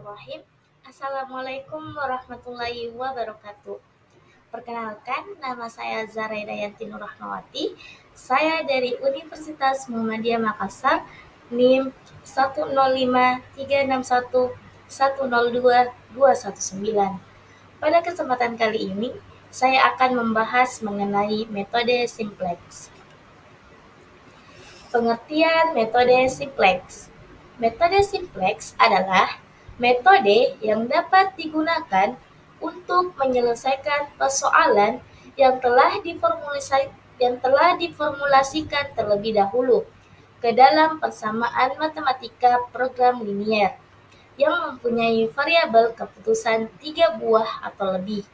Bismillahirrahmanirrahim. Assalamualaikum warahmatullahi wabarakatuh. Perkenalkan, nama saya Zara Dayanti Nur Rahmawati. Saya dari Universitas Muhammadiyah Makassar, NIM 105361102 Pada kesempatan kali ini, saya akan membahas mengenai metode simplex. Pengertian metode simplex. Metode simplex adalah metode yang dapat digunakan untuk menyelesaikan persoalan yang telah diformulasikan terlebih dahulu ke dalam persamaan matematika program linier yang mempunyai variabel keputusan 3 buah atau lebih.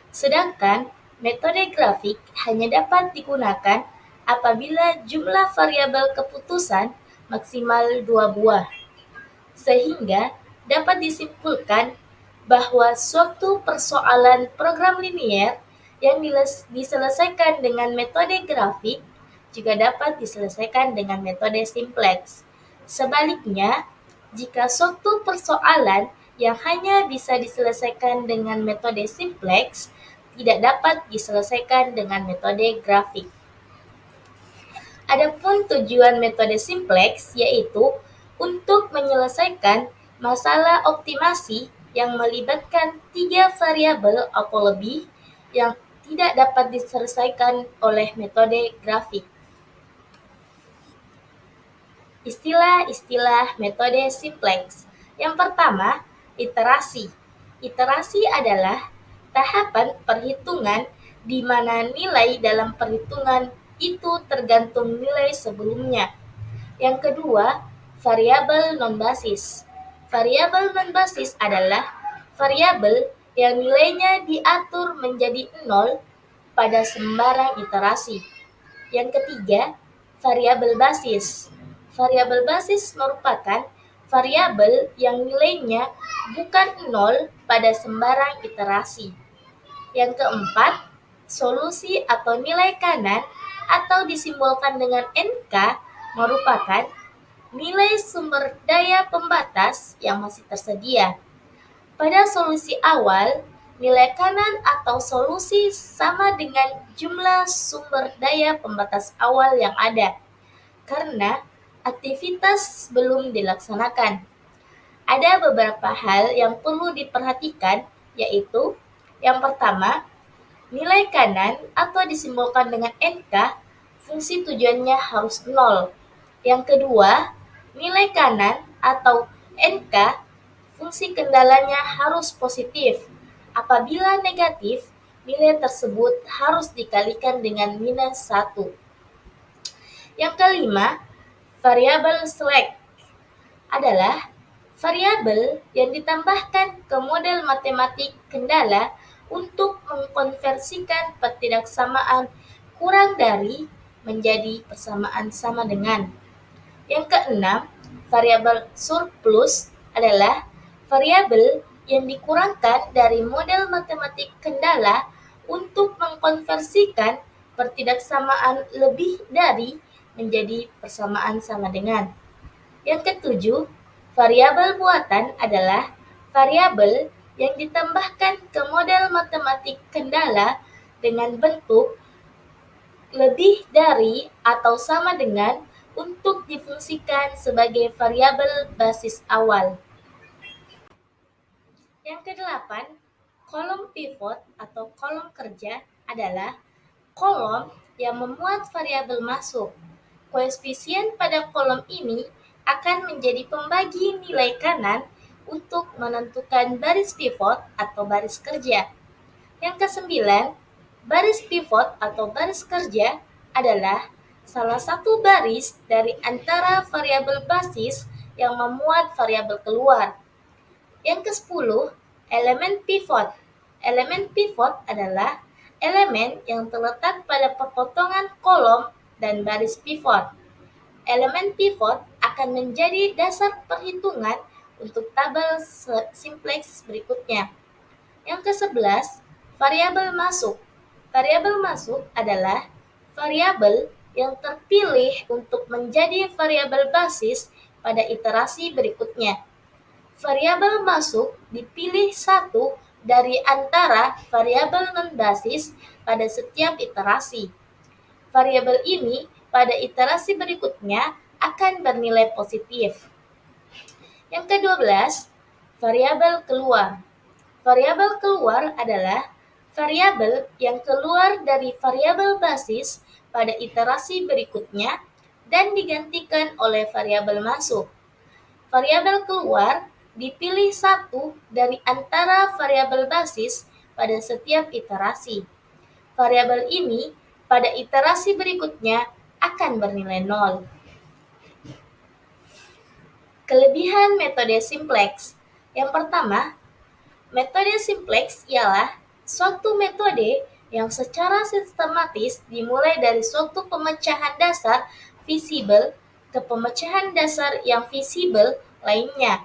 Sedangkan metode grafik hanya dapat digunakan apabila jumlah variabel keputusan maksimal 2 buah. Sehingga dapat disimpulkan bahwa suatu persoalan program linier yang diselesaikan dengan metode grafik juga dapat diselesaikan dengan metode simplex. Sebaliknya, jika suatu persoalan yang hanya bisa diselesaikan dengan metode simplex tidak dapat diselesaikan dengan metode grafik. Adapun tujuan metode simplex yaitu untuk menyelesaikan masalah optimasi yang melibatkan 3 variabel atau lebih yang tidak dapat diselesaikan oleh metode grafik. Istilah-istilah metode simplex. Yang pertama, iterasi. Iterasi adalah tahapan perhitungan di mana nilai dalam perhitungan itu tergantung nilai sebelumnya. Yang kedua, variabel non-basis. Variabel non-basis adalah variabel yang nilainya diatur menjadi 0 pada sembarang iterasi. Yang ketiga, variabel basis. Variabel basis merupakan variabel yang nilainya bukan 0 pada sembarang iterasi. Yang keempat, solusi atau nilai kanan atau disimbolkan dengan NK merupakan nilai sumber daya pembatas yang masih tersedia. Pada solusi awal, nilai kanan atau solusi sama dengan jumlah sumber daya pembatas awal yang ada, karena aktivitas belum dilaksanakan. Ada beberapa hal yang perlu diperhatikan, yaitu yang pertama, nilai kanan atau disimbolkan dengan NK, fungsi tujuannya harus 0. Yang kedua, nilai kanan atau NK, fungsi kendalanya harus positif. Apabila negatif, nilai tersebut harus dikalikan dengan minus 1. Yang kelima, variabel select adalah variabel yang ditambahkan ke model matematik kendala untuk mengkonversikan pertidaksamaan kurang dari menjadi persamaan sama dengan. Yang keenam, variabel surplus adalah variabel yang dikurangkan dari model matematik kendala untuk mengkonversikan pertidaksamaan lebih dari menjadi persamaan sama dengan. Yang ketujuh, variabel buatan adalah variabel yang ditambahkan ke model matematik kendala dengan bentuk lebih dari atau sama dengan untuk difungsikan sebagai variabel basis awal. Yang kedelapan, kolom pivot atau kolom kerja adalah kolom yang memuat variabel masuk. Koefisien pada kolom ini akan menjadi pembagi nilai kanan untuk menentukan baris pivot atau baris kerja. Yang kesembilan, baris pivot atau baris kerja adalah salah satu baris dari antara variabel basis yang memuat variabel keluar. Yang kesepuluh, elemen pivot. Elemen pivot adalah elemen yang terletak pada perpotongan kolom dan baris pivot. Elemen pivot akan menjadi dasar perhitungan untuk tabel simplex berikutnya. Yang ke-11, variabel masuk. Variabel masuk adalah variabel yang terpilih untuk menjadi variabel basis pada iterasi berikutnya. variabel masuk dipilih satu dari antara variabel non-basis pada setiap iterasi. Variabel ini pada iterasi berikutnya akan bernilai positif. Yang ke-12, variabel keluar. Variabel keluar adalah variabel yang keluar dari variabel basis pada iterasi berikutnya dan digantikan oleh variabel masuk. Variabel keluar dipilih satu dari antara variabel basis pada setiap iterasi. Variabel ini pada iterasi berikutnya akan bernilai 0. Kelebihan metode simplex. Yang pertama, metode simplex ialah suatu metode yang secara sistematis dimulai dari suatu pemecahan dasar visible ke pemecahan dasar yang visible lainnya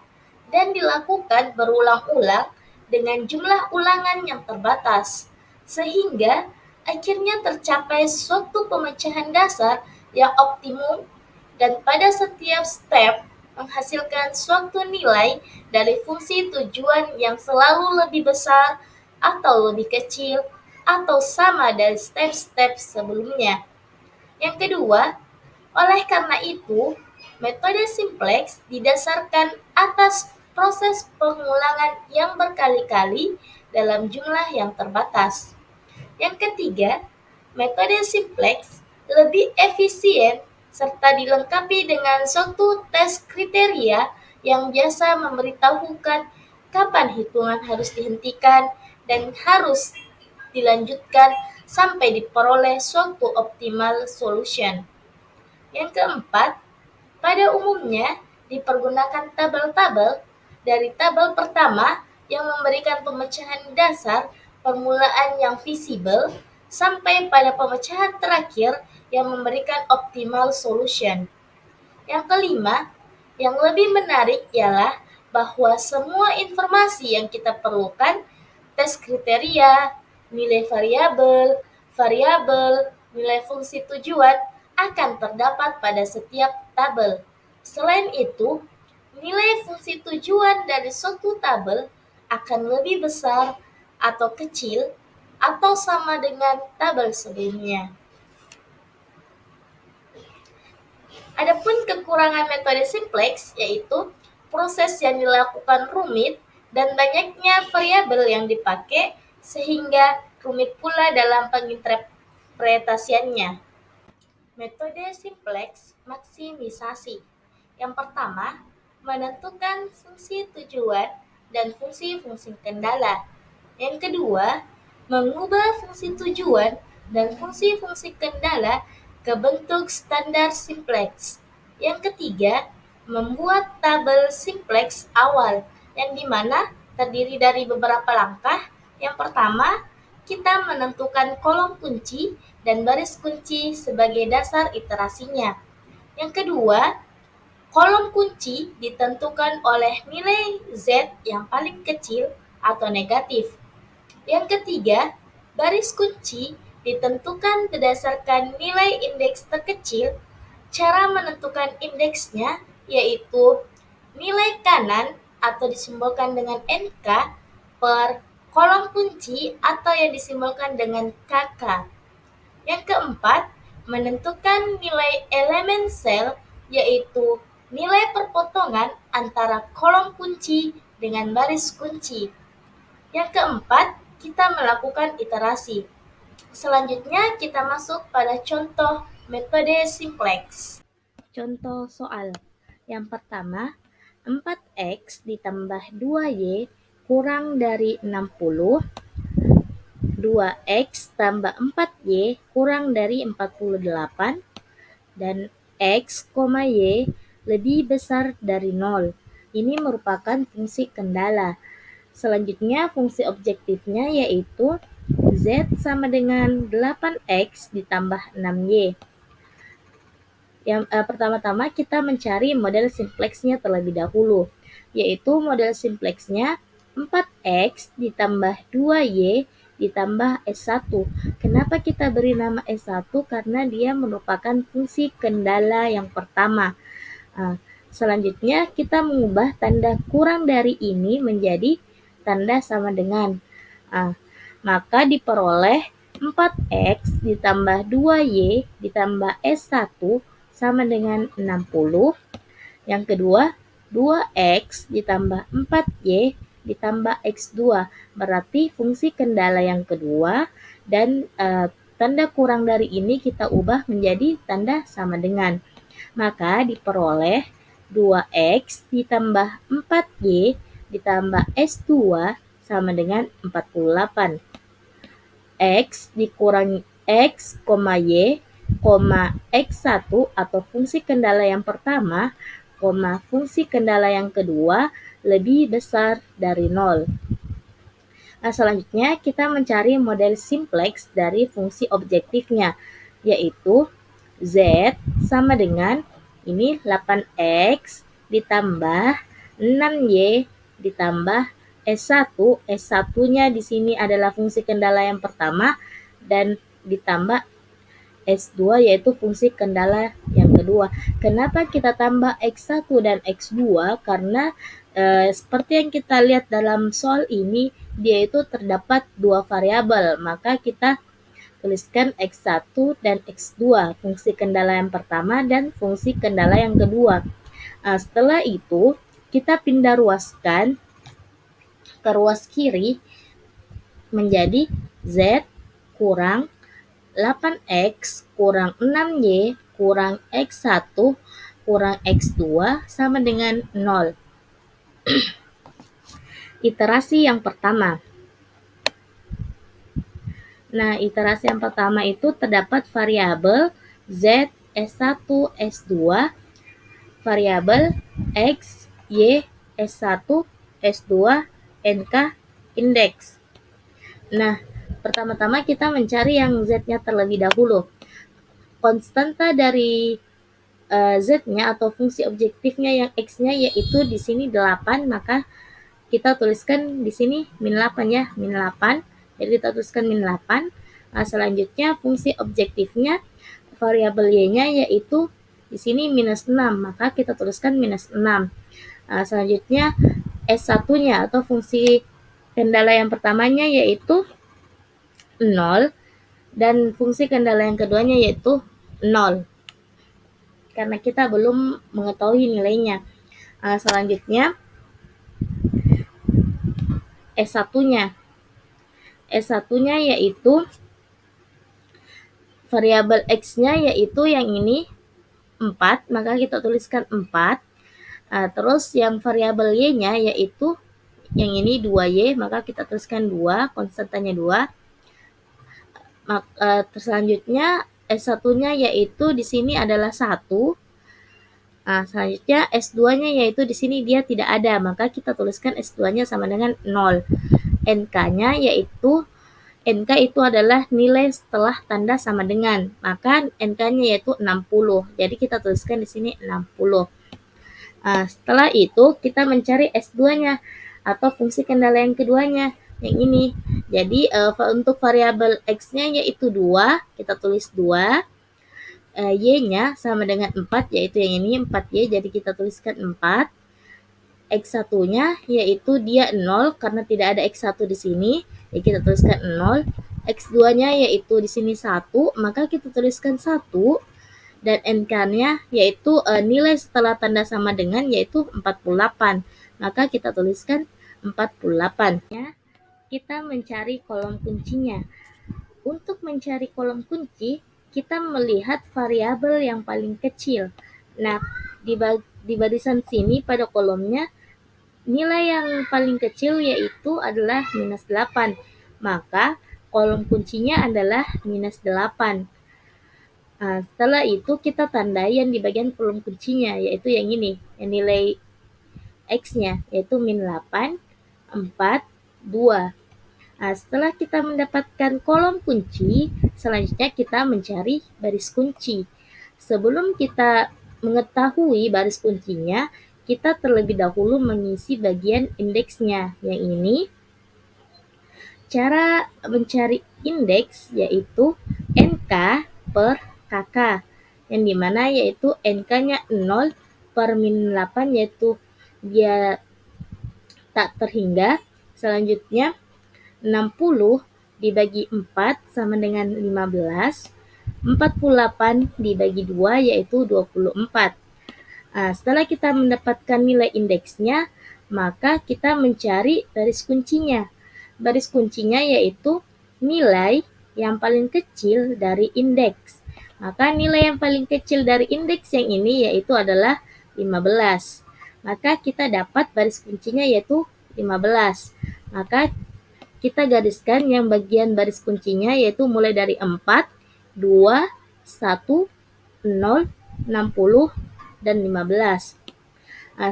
dan dilakukan berulang-ulang dengan jumlah ulangan yang terbatas, sehingga akhirnya tercapai suatu pemecahan dasar yang optimum dan pada setiap step menghasilkan suatu nilai dari fungsi tujuan yang selalu lebih besar atau lebih kecil atau sama dari step-step sebelumnya. Yang kedua, oleh karena itu, metode simplex didasarkan atas proses pengulangan yang berkali-kali dalam jumlah yang terbatas. Yang ketiga, metode simplex lebih efisien serta dilengkapi dengan suatu tes kriteria yang biasa memberitahukan kapan hitungan harus dihentikan dan harus dilanjutkan sampai diperoleh suatu optimal solution. Yang keempat, pada umumnya dipergunakan tabel-tabel dari tabel pertama yang memberikan pemecahan dasar permulaan yang visible sampai pada pemecahan terakhir yang memberikan optimal solution. Yang kelima, yang lebih menarik ialah bahwa semua informasi yang kita perlukan, tes kriteria, nilai variabel, nilai fungsi tujuan, akan terdapat pada setiap tabel. Selain itu, nilai fungsi tujuan dari suatu tabel akan lebih besar atau kecil atau sama dengan tabel sebelumnya. Adapun kekurangan metode simplex yaitu proses yang dilakukan rumit dan banyaknya variabel yang dipakai sehingga rumit pula dalam penginterpretasiannya. Metode simplex maksimisasi. Yang pertama, menentukan fungsi tujuan dan fungsi-fungsi kendala. Yang kedua, mengubah fungsi tujuan dan fungsi-fungsi kendala ke bentuk standar simplex. Yang ketiga, membuat tabel simplex awal, yang dimana terdiri dari beberapa langkah. Yang pertama, kita menentukan kolom kunci dan baris kunci sebagai dasar iterasinya. Yang kedua, kolom kunci ditentukan oleh nilai Z yang paling kecil atau negatif. Yang ketiga, baris kunci ditentukan berdasarkan nilai indeks terkecil. Cara menentukan indeksnya yaitu nilai kanan atau disimbolkan dengan NK per kolom kunci atau yang disimbolkan dengan KK. Yang keempat, menentukan nilai elemen sel yaitu nilai perpotongan antara kolom kunci dengan baris kunci. Yang keempat, kita melakukan iterasi. Selanjutnya kita masuk pada contoh metode simplex. Contoh soal. Yang pertama, 4x ditambah 2y kurang dari 60, 2x tambah 4y kurang dari 48, dan x, y lebih besar dari 0. Ini merupakan fungsi kendala. Selanjutnya fungsi objektifnya yaitu Z sama dengan 8x ditambah 6y. Pertama-tama kita mencari model simplexnya terlebih dahulu, yaitu model simplexnya 4x ditambah 2y ditambah S1. Kenapa kita beri nama S1? Karena dia merupakan fungsi kendala yang pertama. Selanjutnya kita mengubah tanda kurang dari ini menjadi tanda sama dengan. Maka diperoleh 4x ditambah 2y ditambah S1 sama dengan 60. Yang kedua, 2x ditambah 4y ditambah x2. Berarti fungsi kendala yang kedua dan tanda kurang dari ini kita ubah menjadi tanda sama dengan. Maka diperoleh 2x ditambah 4y ditambah S2 sama dengan 48. X dikurangi X, Y, X1 atau fungsi kendala yang pertama, fungsi kendala yang kedua lebih besar dari 0. Nah, selanjutnya kita mencari model simplex dari fungsi objektifnya, yaitu Z sama dengan ini 8x ditambah 6y ditambah S1. S1-nya di sini adalah fungsi kendala yang pertama dan ditambah S2 yaitu fungsi kendala yang kedua. Kenapa kita tambah X1 dan X2? Karena seperti yang kita lihat dalam soal ini, dia itu terdapat dua variabel, maka kita tuliskan X1 dan X2, fungsi kendala yang pertama dan fungsi kendala yang kedua. Setelah itu, kita pindah ruaskan ke ruas kiri menjadi Z kurang 8x kurang 6y kurang X1 kurang X2 sama dengan 0. Iterasi yang pertama. Nah, iterasi yang pertama itu terdapat variabel Z, S1, S2, variabel X, Y, S1, S2, NK, indeks. Nah, pertama-tama kita mencari yang Z-nya terlebih dahulu. Konstanta dari Z-nya atau fungsi objektifnya yang X-nya yaitu di sini 8, maka kita tuliskan di sini min 8 ya, min 8. Jadi kita tuliskan min 8. Nah, selanjutnya fungsi objektifnya variabel y-nya yaitu di sini minus 6, maka kita tuliskan minus 6. Nah, selanjutnya S1-nya atau fungsi kendala yang pertamanya yaitu 0 dan fungsi kendala yang keduanya yaitu 0. Karena kita belum mengetahui nilainya. Nah, selanjutnya S1-nya. S1-nya yaitu variabel X-nya yaitu yang ini 4, maka kita tuliskan 4. Terus yang variabel Y-nya yaitu yang ini 2Y, maka kita tuliskan 2, konstantanya 2. Selanjutnya S1-nya yaitu di sini adalah 1. Selanjutnya S2-nya yaitu di sini dia tidak ada, maka kita tuliskan S2-nya sama dengan 0. NK-nya yaitu NK itu adalah nilai setelah tanda sama dengan, maka NK-nya yaitu 60. Jadi kita tuliskan di sini 60. Setelah itu kita mencari S2-nya atau fungsi kendala yang keduanya, yang ini. Jadi untuk variabel X-nya yaitu 2, kita tulis 2. Y-nya sama dengan 4, yaitu yang ini 4Y, jadi kita tuliskan 4. X1-nya yaitu dia 0 karena tidak ada X1 di sini, jadi kita tuliskan 0. X2-nya yaitu di sini 1, maka kita tuliskan 1. Dan NK-nya yaitu nilai setelah tanda sama dengan yaitu 48, maka kita tuliskan 48. Kita mencari kolom kuncinya. Untuk mencari kolom kunci, kita melihat variabel yang paling kecil. Nah, di barisan sini pada kolomnya nilai yang paling kecil yaitu adalah minus 8. Maka kolom kuncinya adalah minus 8. Setelah itu kita tandai yang di bagian kolom kuncinya yaitu yang ini, yang nilai X-nya yaitu min 8, 4, 2. Setelah kita mendapatkan kolom kunci, selanjutnya kita mencari baris kunci. Sebelum kita mengetahui baris kuncinya, kita terlebih dahulu mengisi bagian indeksnya. Yang ini, cara mencari indeks yaitu NK per KK, yang dimana yaitu NK-nya 0 per min 8 yaitu dia tak terhingga. Selanjutnya 60 dibagi 4 sama dengan 15. 48 dibagi 2 yaitu 24. Setelah kita mendapatkan nilai indeksnya, maka kita mencari baris kuncinya. Baris kuncinya yaitu nilai yang paling kecil dari indeks. Maka nilai yang paling kecil dari indeks yang ini yaitu adalah 15. Maka kita dapat baris kuncinya yaitu 15. Maka kita gariskan yang bagian baris kuncinya yaitu mulai dari 4, 2, 1, 0, 60, dan 15.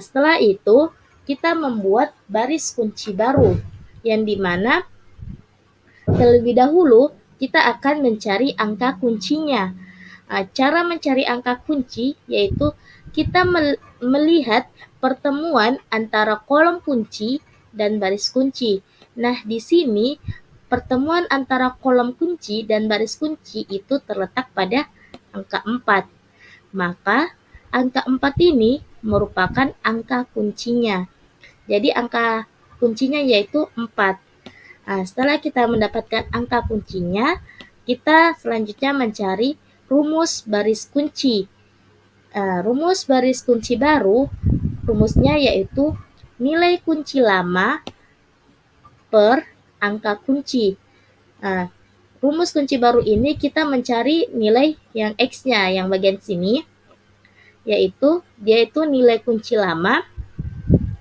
Setelah itu, kita membuat baris kunci baru, yang dimana terlebih dahulu kita akan mencari angka kuncinya. Cara mencari angka kunci yaitu kita melihat pertemuan antara kolom kunci dan baris kunci. Nah, di sini pertemuan antara kolom kunci dan baris kunci itu terletak pada angka 4. Maka angka 4 ini merupakan angka kuncinya. Jadi angka kuncinya yaitu 4. Setelah kita mendapatkan angka kuncinya, kita selanjutnya mencari rumus baris kunci. Rumus baris kunci baru, rumusnya yaitu nilai kunci lama per angka kunci. Rumus kunci baru ini kita mencari nilai yang X-nya, yang bagian sini, yaitu nilai kunci lama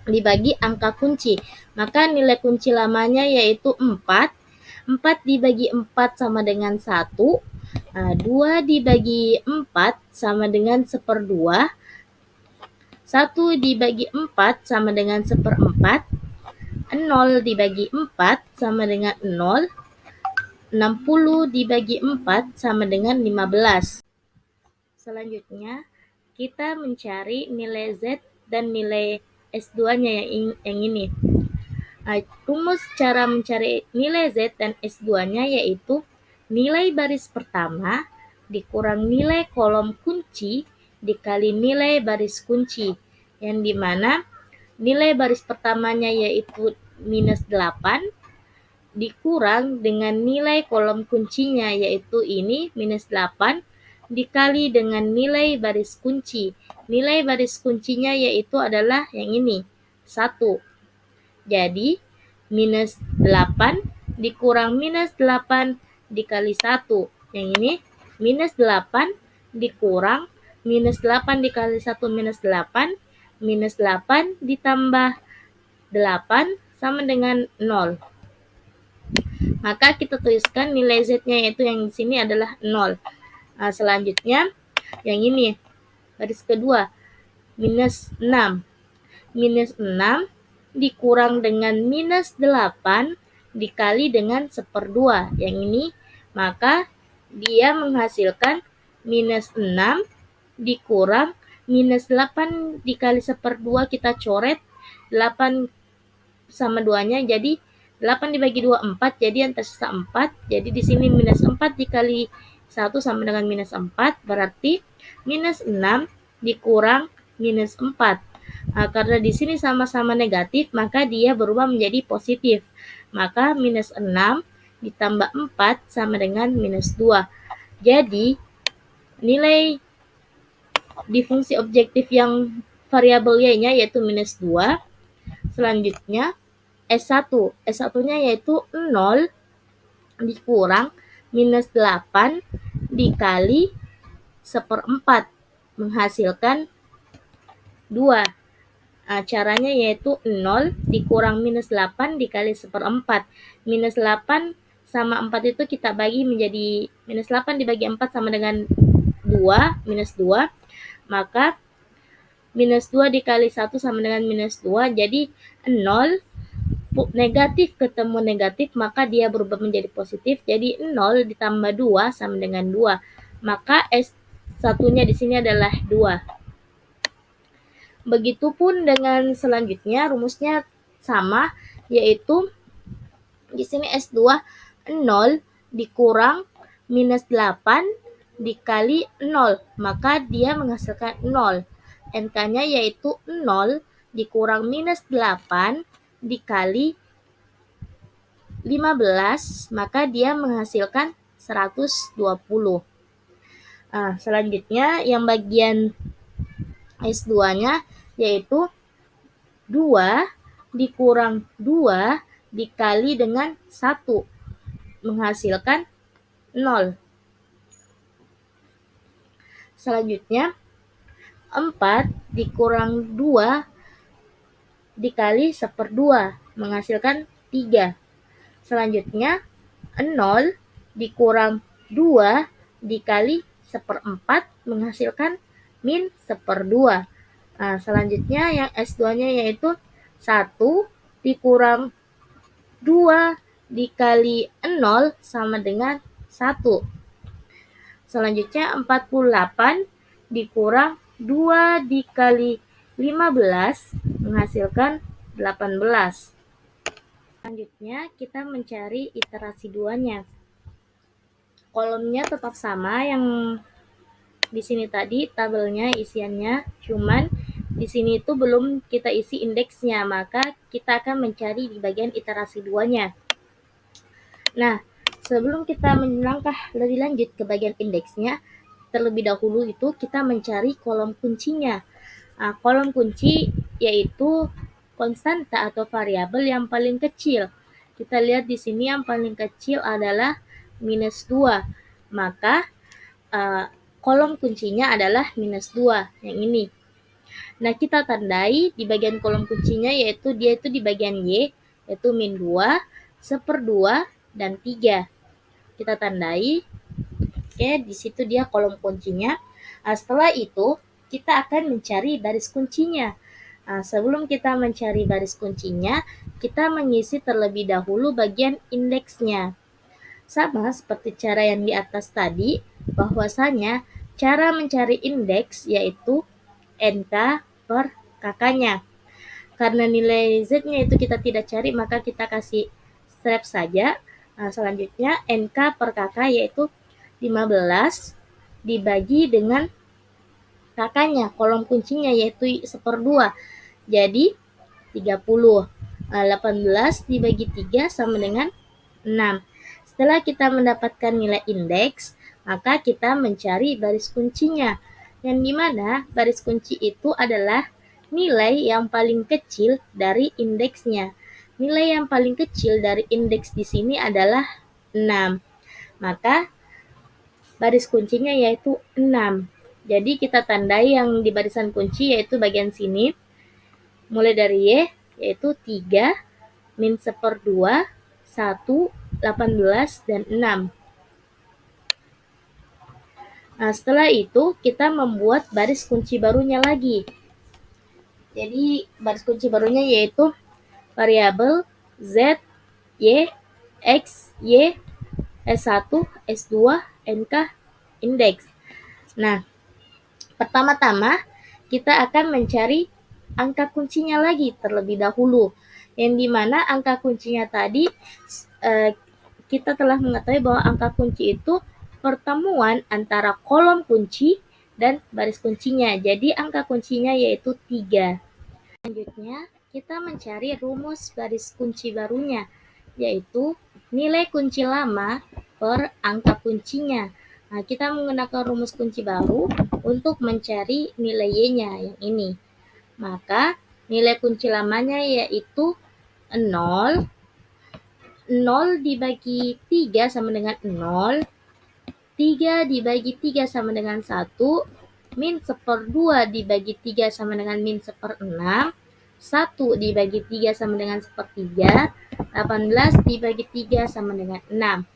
dibagi angka kunci. Maka nilai kunci lamanya yaitu 4. 4 dibagi 4 sama dengan 1. 2 dibagi 4 sama dengan 1/2. 1 dibagi 4 sama dengan 1/4. 0 dibagi 4 sama dengan 0. 60 dibagi 4 sama dengan 15. Selanjutnya, kita mencari nilai Z dan nilai S2-nya yang ini. Rumus cara mencari nilai Z dan S2-nya yaitu nilai baris pertama dikurang nilai kolom kunci dikali nilai baris kunci, yang dimana nilai baris pertamanya yaitu minus 8 dikurang dengan nilai kolom kuncinya yaitu ini minus 8 dikali dengan nilai baris kunci. Nilai baris kuncinya yaitu adalah yang ini, 1. Jadi, minus 8 dikurang minus 8 dikali 1. Yang ini, minus 8 dikurang minus 8 dikali 1 minus 8. Minus 8 ditambah 8 sama dengan 0. Maka kita tuliskan nilai Z-nya yaitu yang di sini adalah 0. Selanjutnya, yang ini, baris kedua, minus 6. Minus 6 dikurang dengan minus 8 dikali dengan 1/2. Yang ini, maka dia menghasilkan minus 6 dikurang minus 8 dikali 1/2, kita coret 8 sama 2-nya, jadi 8 dibagi 2, 4, jadi yang tersisa 4. Jadi di sini minus 4 dikali 1 sama dengan minus 4, berarti minus 6 dikurang minus 4. Karena di sini sama-sama negatif, maka dia berubah menjadi positif. Maka minus 6 ditambah 4 sama dengan minus 2. Jadi, nilai di fungsi objektif yang variabel Y-nya yaitu minus 2. Selanjutnya, S1. S1-nya yaitu 0 dikurang minus 8 dikali 1/4 menghasilkan 2. Caranya yaitu 0 dikurang minus 8 dikali 1/4. Minus 8 sama 4 itu kita bagi menjadi minus 8 dibagi 4 sama dengan 2, minus 2. Maka minus 2 dikali 1 sama dengan minus 2, jadi 0 negatif ketemu negatif, maka dia berubah menjadi positif. Jadi 0 ditambah 2 sama dengan 2. Maka S1-nya di sini adalah 2. Begitupun dengan selanjutnya, rumusnya sama, yaitu di sini S2 0 dikurang minus 8 dikali 0, maka dia menghasilkan 0. NK-nya yaitu 0 dikurang minus 8 dikali 15, maka dia menghasilkan 120. Selanjutnya yang bagian S2-nya yaitu 2 dikurang 2 dikali dengan 1 menghasilkan 0. Selanjutnya 4 dikurang 2 dikali 1/2 menghasilkan 3. Selanjutnya 0 dikurang 2 dikali 1/4 menghasilkan min 1/2. Selanjutnya yang S2-nya yaitu 1 dikurang 2 dikali 0 sama dengan 1. Selanjutnya 48 dikurang 2 dikali 15 menghasilkan 18. Selanjutnya kita mencari iterasi 2-nya. Kolomnya tetap sama yang di sini tadi tabelnya isiannya, cuman di sini itu belum kita isi indeksnya, maka kita akan mencari di bagian iterasi 2-nya. Nah, sebelum kita melangkah lebih lanjut ke bagian indeksnya, terlebih dahulu itu kita mencari kolom kuncinya. Kolom kunci yaitu konstanta atau variabel yang paling kecil. Kita lihat di sini yang paling kecil adalah minus 2. Maka kolom kuncinya adalah minus 2 yang ini. Nah, kita tandai di bagian kolom kuncinya yaitu dia itu di bagian Y, yaitu min 2, 1/2, dan 3. Kita tandai. Oke, di situ dia kolom kuncinya. Setelah itu, kita akan mencari baris kuncinya. Sebelum kita mencari baris kuncinya, kita mengisi terlebih dahulu bagian indeksnya. Sama seperti cara yang di atas tadi, bahwasanya cara mencari indeks yaitu NK per kakaknya. Karena nilai Z-nya itu kita tidak cari, maka kita kasih strap saja. Selanjutnya NK per kakak yaitu 15 dibagi dengan kakaknya, kolom kuncinya yaitu 1/2. Jadi 30. 18 dibagi 3 sama dengan 6. Setelah kita mendapatkan nilai indeks, maka kita mencari baris kuncinya. Yang dimana baris kunci itu adalah nilai yang paling kecil dari indeksnya. Nilai yang paling kecil dari indeks di sini adalah 6. Maka baris kuncinya yaitu 6. Jadi kita tandai yang di barisan kunci yaitu bagian sini. Mulai dari Y yaitu 3, min 1/2, 1, 18, dan 6. Setelah itu kita membuat baris kunci barunya lagi. Jadi baris kunci barunya yaitu variabel Z, Y, X, Y, S1, S2, NK, indeks. Nah, pertama-tama kita akan mencari angka kuncinya lagi terlebih dahulu. Yang dimana angka kuncinya tadi kita telah mengetahui bahwa angka kunci itu pertemuan antara kolom kunci dan baris kuncinya. Jadi angka kuncinya yaitu 3. Selanjutnya kita mencari rumus baris kunci barunya, yaitu nilai kunci lama per angka kuncinya. Kita menggunakan rumus kunci baru untuk mencari nilai Y-nya yang ini. Maka nilai kunci lamanya yaitu 0, 0 dibagi 3 sama dengan 0, 3 dibagi 3 sama dengan 1, min 1/2 dibagi 3 sama dengan min 1/6, 1 dibagi 3 sama dengan 1/3, 18 dibagi 3 sama dengan 6.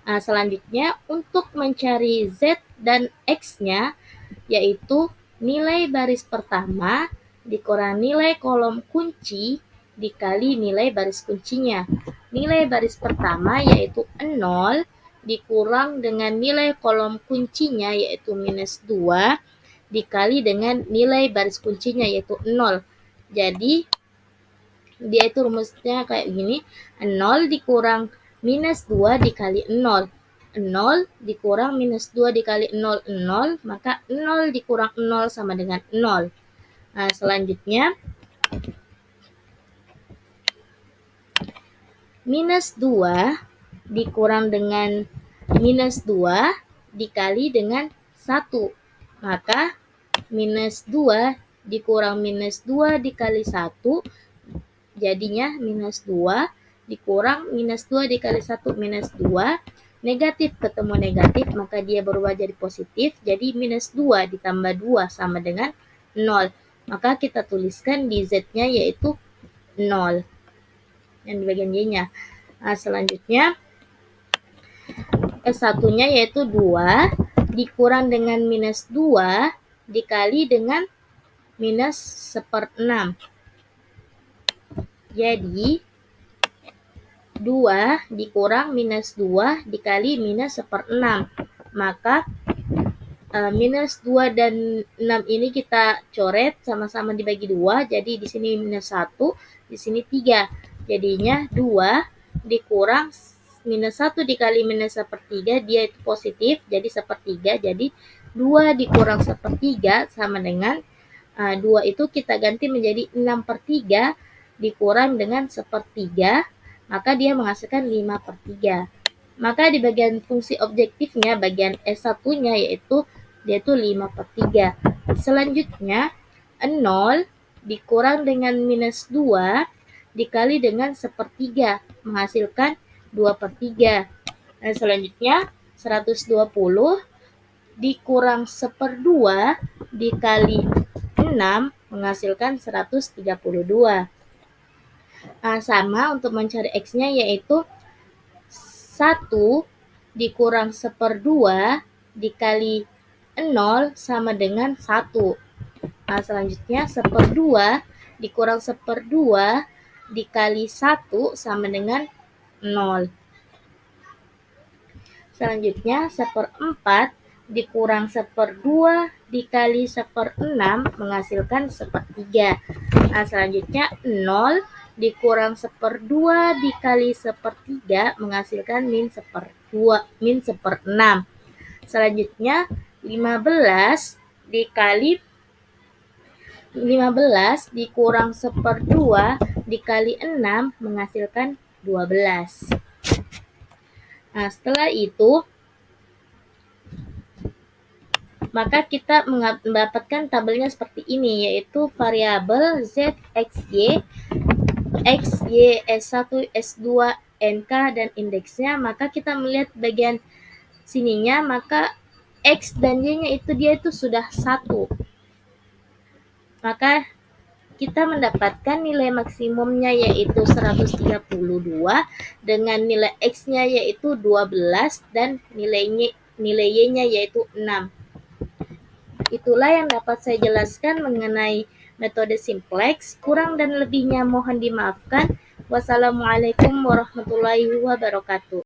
Selanjutnya untuk mencari Z dan X-nya yaitu nilai baris pertama dikurang nilai kolom kunci dikali nilai baris kuncinya. Nilai baris pertama yaitu 0 dikurang dengan nilai kolom kuncinya yaitu minus 2 dikali dengan nilai baris kuncinya yaitu 0. Jadi dia itu rumusnya kayak gini, 0 dikurang minus 2 dikali 0. 0 dikurang minus 2 dikali 0, 0, maka 0 dikurang 0 sama dengan 0. Nah, selanjutnya minus 2 dikurang dengan minus 2 dikali dengan 1. Maka minus 2 dikurang minus 2 dikali 1 jadinya minus 2 dikurang minus 2 dikali 1 minus 2. Negatif ketemu negatif maka dia berubah jadi positif. Jadi minus 2 ditambah 2 sama dengan 0. Maka kita tuliskan di Z-nya yaitu 0. Yang di bagian Y-nya. Nah, selanjutnya S1-nya yaitu 2 dikurang dengan minus 2 dikali dengan minus 1/6. Jadi 2 dikurang minus 2 dikali minus 1/6. Maka minus 2 dan 6 ini kita coret sama-sama dibagi 2. Jadi di sini minus 1, di sini 3. Jadinya 2 dikurang minus 1 dikali minus 1/3 dia itu positif. Jadi 1/3. Jadi 2 dikurang 1/3 sama dengan 2 itu kita ganti menjadi 6/3 dikurang dengan 1/3, maka dia menghasilkan 5/3. Maka di bagian fungsi objektifnya, bagian S1-nya yaitu dia itu 5/3. Selanjutnya 0 dikurang dengan minus 2 dikali dengan 1/3 menghasilkan 2/3. Dan selanjutnya 120 dikurang 1/2 dikali 6 menghasilkan 132. Nah, sama untuk mencari X-nya yaitu 1 dikurang 1/2 dikali 0 sama dengan 1. Nah, selanjutnya 1/2 dikurang 1/2 dikali 1 sama dengan 0. Selanjutnya 1/4 dikurang 1/2 dikali 1/6 menghasilkan 1/3. Nah, selanjutnya 0 dikurang 1/2 dikali 1/3 menghasilkan min 1/6. Selanjutnya 15 dikurang 1/2 dikali 6 menghasilkan 12. Nah, setelah itu maka kita mendapatkan tabelnya seperti ini, yaitu variabel Z, X, Y, S1, S2, NK, dan indeksnya. Maka kita melihat bagian sininya, maka X dan Y-nya dia itu sudah 1. Maka kita mendapatkan nilai maksimumnya yaitu 132 dengan nilai X-nya yaitu 12 dan nilai Y-nya yaitu 6. Itulah yang dapat saya jelaskan mengenai metode simplex. Kurang dan lebihnya mohon dimaafkan. Wassalamualaikum warahmatullahi wabarakatuh.